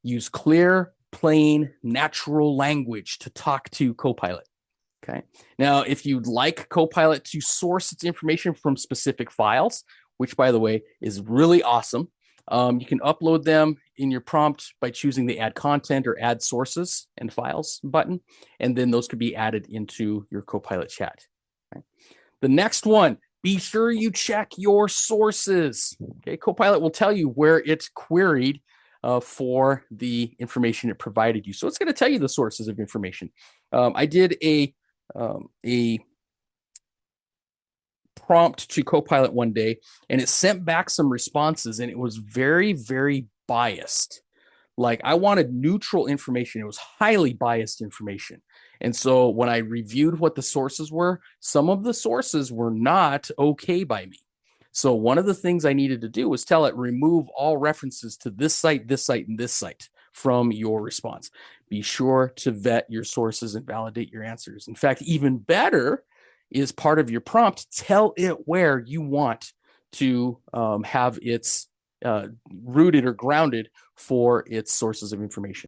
Use clear, plain, natural language to talk to Copilot. Okay. Now, if you'd like Copilot to source its information from specific files, which, by the way, is really awesome, you can upload them in your prompt by choosing the Add Content or Add Sources and Files button, and then those could be added into your Copilot chat. Okay. The next one, be sure you check your sources. Okay, Copilot will tell you where it's queried for the information it provided you. So it's going to tell you the sources of information. I did a prompt to Copilot one day, and it sent back some responses, and it was very, very biased. Like, I wanted neutral information. It was highly biased information. And so when I reviewed what the sources were, some of the sources were not okay by me. So one of the things I needed to do was tell it, remove all references to this site, and this site from your response. Be sure to vet your sources and validate your answers. In fact, even better is part of your prompt, tell it where you want to have its rooted or grounded for its sources of information.